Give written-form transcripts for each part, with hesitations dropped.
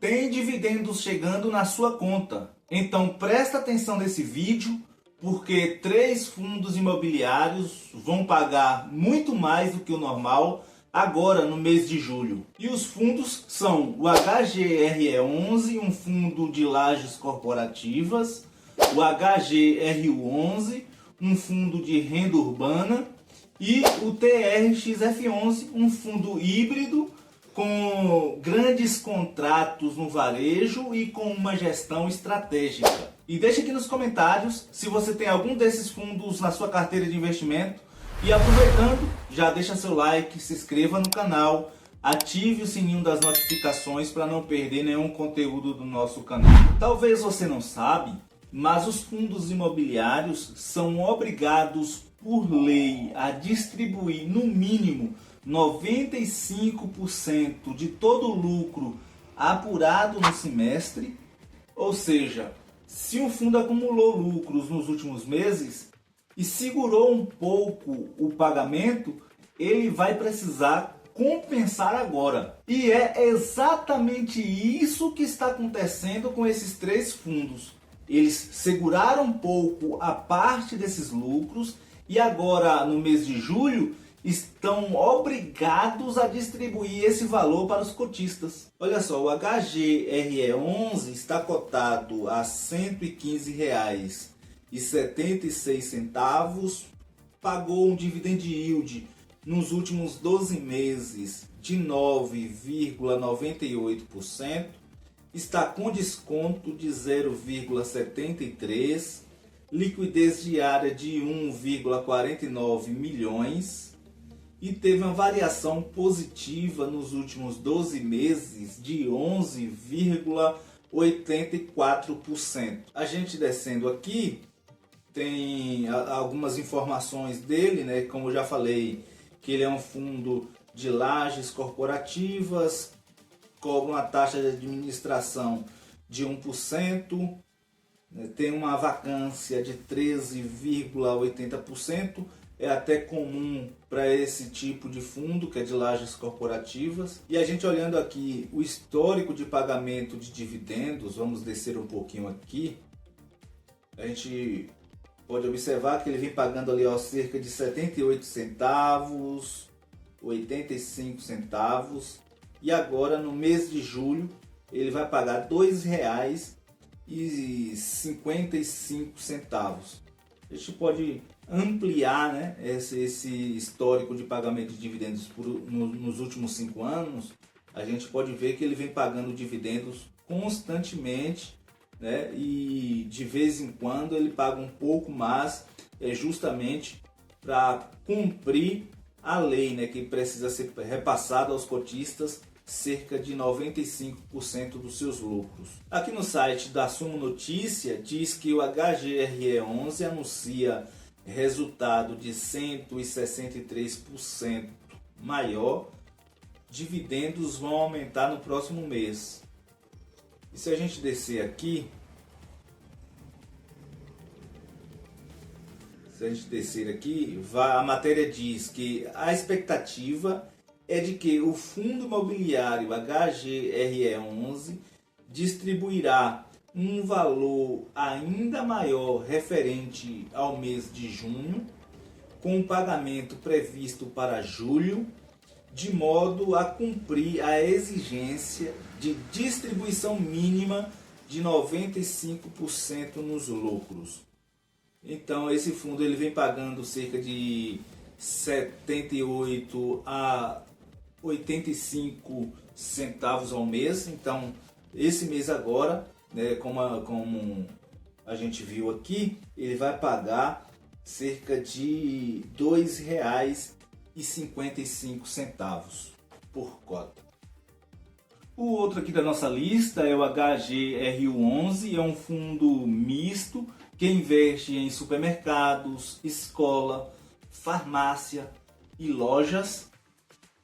tem dividendos chegando na sua conta. Então presta atenção nesse vídeo, porque 3 fundos imobiliários vão pagar muito mais do que o normal agora no mês de julho. E os fundos são o HGRE11, um fundo de lajes corporativas, o HGRU11, um fundo de renda urbana, e o TRXF11, um fundo híbrido com grandes contratos no varejo e com uma gestão estratégica. E deixa aqui nos comentários se você tem algum desses fundos na sua carteira de investimento. E aproveitando, já deixa seu like, se inscreva no canal, ative o sininho das notificações para não perder nenhum conteúdo do nosso canal. Talvez você não sabe, mas os fundos imobiliários são obrigados por lei a distribuir no mínimo 95% de todo o lucro apurado no semestre. Ou seja, se um fundo acumulou lucros nos últimos meses e segurou um pouco o pagamento, ele vai precisar compensar agora. E é exatamente isso que está acontecendo com esses 3 fundos. Eles seguraram um pouco a parte desses lucros e agora, no mês de julho, estão obrigados a distribuir esse valor para os cotistas. Olha só, o HGRE11 está cotado a R$ 115,76, pagou um dividend yield nos últimos 12 meses de 9,98%, está com desconto de 0,73%, liquidez diária de 1,49 milhões e teve uma variação positiva nos últimos 12 meses de 11,84%. A gente descendo aqui tem algumas informações dele, né? Como eu já falei, que ele é um fundo de lajes corporativas, cobra uma taxa de administração de 1%, tem uma vacância de 13,80%, é até comum para esse tipo de fundo, que é de lajes corporativas. E a gente olhando aqui o histórico de pagamento de dividendos, vamos descer um pouquinho aqui, a gente pode observar que ele vem pagando ali cerca de 78 centavos, 85 centavos, e agora no mês de julho ele vai pagar R$ 2,55. A gente pode ampliar, né, esse histórico de pagamento de dividendos nos últimos 5 anos. A gente pode ver que ele vem pagando dividendos constantemente, né, e de vez em quando ele paga um pouco mais, justamente para cumprir a lei, né, que precisa ser repassada aos cotistas cerca de 95% dos seus lucros. Aqui no site da Sumo Notícia diz que o HGRE11 anuncia resultado de 163% maior, dividendos vão aumentar no próximo mês. E se a gente descer aqui, a matéria diz que a expectativa é de que o fundo imobiliário HGRE11 distribuirá um valor ainda maior referente ao mês de junho, com o pagamento previsto para julho, de modo a cumprir a exigência de distribuição mínima de 95% nos lucros. Então esse fundo ele vem pagando cerca de 78 a 85 centavos ao mês. Então esse mês agora, né, como a gente viu aqui, ele vai pagar cerca de R$ 2,55 por cota. O outro aqui da nossa lista é o HGRU11, é um fundo misto que investe em supermercados, escola, farmácia e lojas.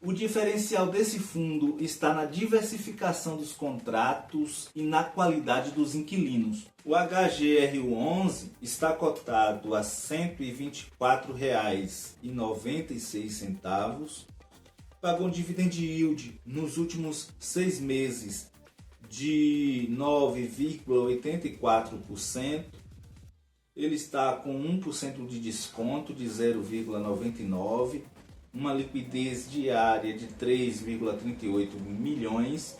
O diferencial desse fundo está na diversificação dos contratos e na qualidade dos inquilinos. O HGRU11 está cotado a R$ 124,96, pagou um dividend yield nos últimos 6 meses de 9,84%. Ele está com 1% de desconto de 0,99%, uma liquidez diária de 3,38 milhões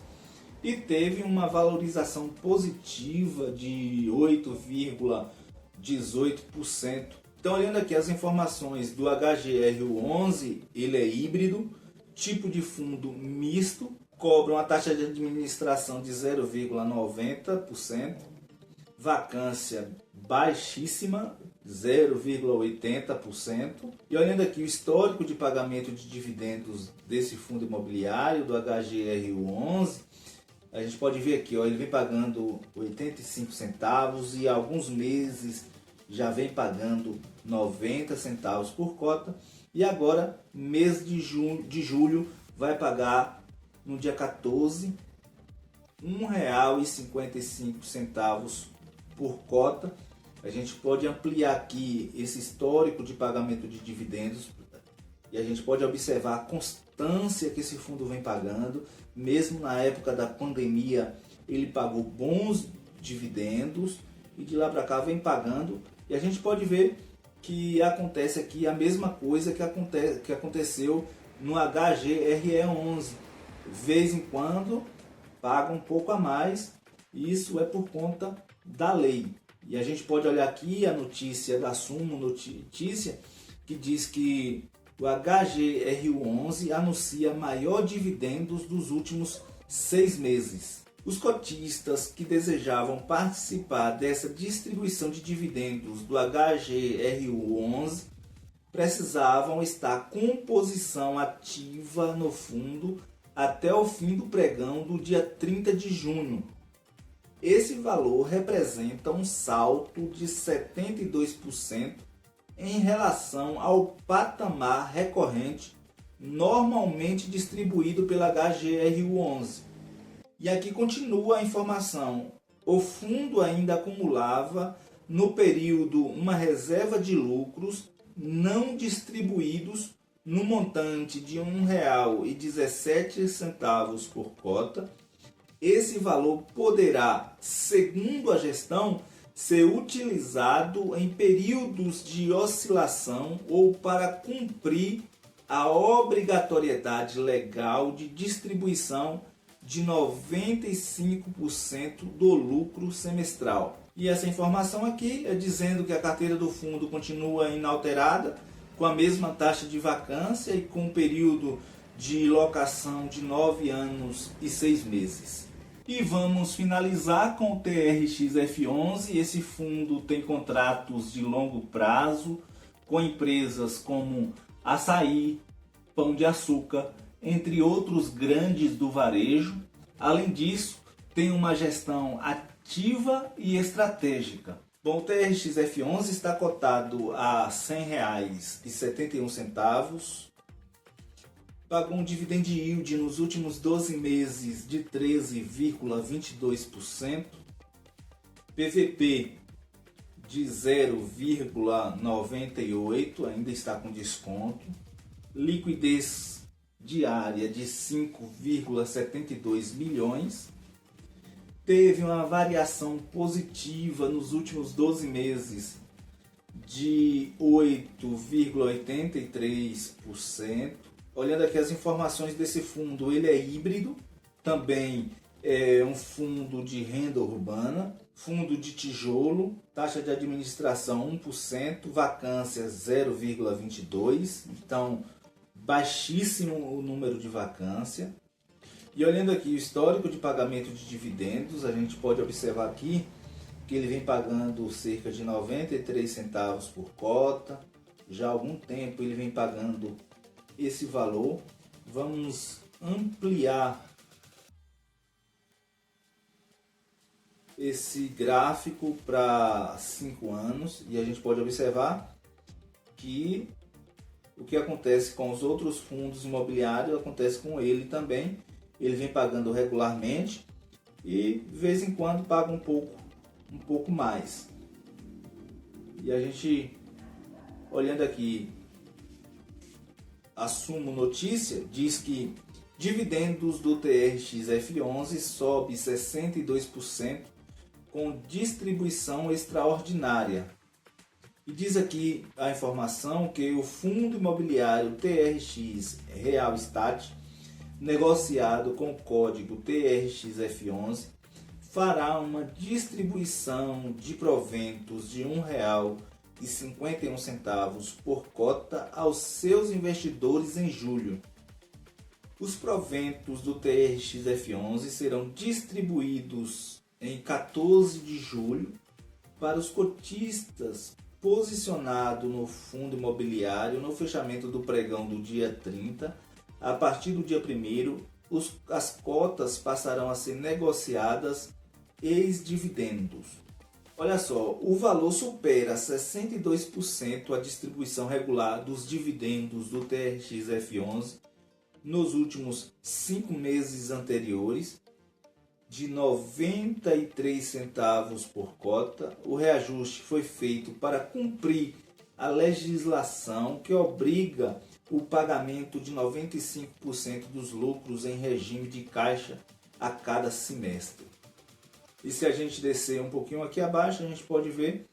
e teve uma valorização positiva de 8,18%. Então, olhando aqui as informações do HGR11, ele é híbrido, tipo de fundo misto, cobra uma taxa de administração de 0,90%, vacância baixíssima, 0,80%. E olhando aqui o histórico de pagamento de dividendos desse fundo imobiliário, do HGR11, a gente pode ver aqui, ó, ele vem pagando 85 centavos e há alguns meses já vem pagando 90 centavos por cota. E agora, mês de julho, vai pagar no dia 14, R$ 1,55 por cota. A gente pode ampliar aqui esse histórico de pagamento de dividendos e a gente pode observar a constância que esse fundo vem pagando. Mesmo na época da pandemia, ele pagou bons dividendos e de lá para cá vem pagando. E a gente pode ver que acontece aqui a mesma coisa que aconteceu no HGRE11. De vez em quando paga um pouco a mais, isso é por conta da lei. E a gente pode olhar aqui a notícia da Sumo Notícia, que diz que o HGR11 anuncia maior dividendos dos últimos 6 meses. Os cotistas que desejavam participar dessa distribuição de dividendos do HGR11 precisavam estar com posição ativa no fundo até o fim do pregão do dia 30 de junho. Esse valor representa um salto de 72% em relação ao patamar recorrente normalmente distribuído pela HGR11. E aqui continua a informação. O fundo ainda acumulava no período uma reserva de lucros não distribuídos no montante de R$ 1,17 por cota. Esse valor poderá, segundo a gestão, ser utilizado em períodos de oscilação ou para cumprir a obrigatoriedade legal de distribuição de 95% do lucro semestral. E essa informação aqui é dizendo que a carteira do fundo continua inalterada, com a mesma taxa de vacância e com um período de locação de 9 anos e 6 meses. E vamos finalizar com o TRX-F11. Esse fundo tem contratos de longo prazo com empresas como Açaí, Pão de Açúcar, entre outros grandes do varejo. Além disso, tem uma gestão ativa e estratégica. Bom, o TRX-F11 está cotado a R$ 100,71. Pagou um dividend yield nos últimos 12 meses de 13,22%. PVP de 0,98, ainda está com desconto. Liquidez diária de 5,72 milhões. Teve uma variação positiva nos últimos 12 meses de 8,83%. Olhando aqui as informações desse fundo, ele é híbrido, também é um fundo de renda urbana, fundo de tijolo, taxa de administração 1%, vacância 0,22%, então baixíssimo o número de vacância. E olhando aqui o histórico de pagamento de dividendos, a gente pode observar aqui que ele vem pagando cerca de 93 centavos por cota. Já há algum tempo ele vem pagando esse valor. Vamos ampliar esse gráfico para 5 anos e a gente pode observar que o que acontece com os outros fundos imobiliários acontece com ele também. Ele vem pagando regularmente e de vez em quando paga um pouco mais. E a gente, olhando aqui, a Sumo Notícia diz que Dividendos do TRX-F11 sobe 62% com distribuição extraordinária. E diz aqui a informação que o fundo imobiliário TRX Real Estate, negociado com o código TRX-F11, fará uma distribuição de proventos de R$ 1,51 por cota aos seus investidores em julho. Os proventos do TRX-F11 serão distribuídos em 14 de julho para os cotistas posicionados no fundo imobiliário no fechamento do pregão do dia 30. A partir do dia 1º, as cotas passarão a ser negociadas ex-dividendos. Olha só, o valor supera 62% a distribuição regular dos dividendos do TRX-F11 nos últimos 5 meses anteriores, de 93 centavos por cota. O reajuste foi feito para cumprir a legislação que obriga o pagamento de 95% dos lucros em regime de caixa a cada semestre. E se a gente descer um pouquinho aqui abaixo, a gente pode ver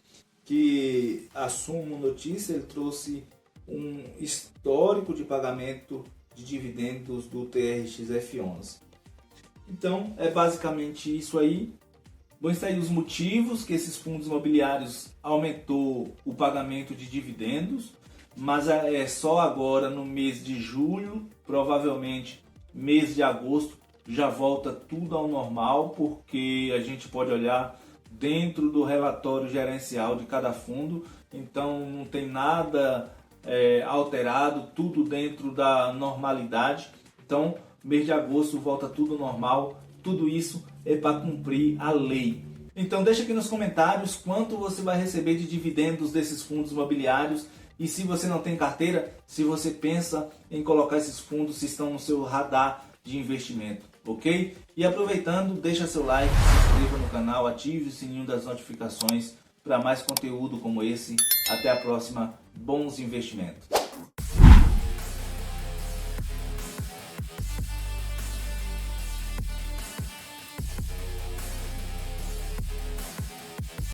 que a Sumo Notícia ele trouxe um histórico de pagamento de dividendos do TRX-F11. Então, é basicamente isso aí. Vão estar aí os motivos que esses fundos imobiliários aumentou o pagamento de dividendos, mas é só agora no mês de julho, provavelmente mês de agosto, já volta tudo ao normal, porque a gente pode olhar dentro do relatório gerencial de cada fundo, então não tem nada alterado, tudo dentro da normalidade. Então, mês de agosto volta tudo normal, tudo isso é para cumprir a lei. Então deixa aqui nos comentários quanto você vai receber de dividendos desses fundos imobiliários, e se você não tem carteira, se você pensa em colocar esses fundos, se estão no seu radar de investimento, ok? E aproveitando, deixa seu like, se inscreva no canal, ative o sininho das notificações para mais conteúdo como esse. Até a próxima, bons investimentos!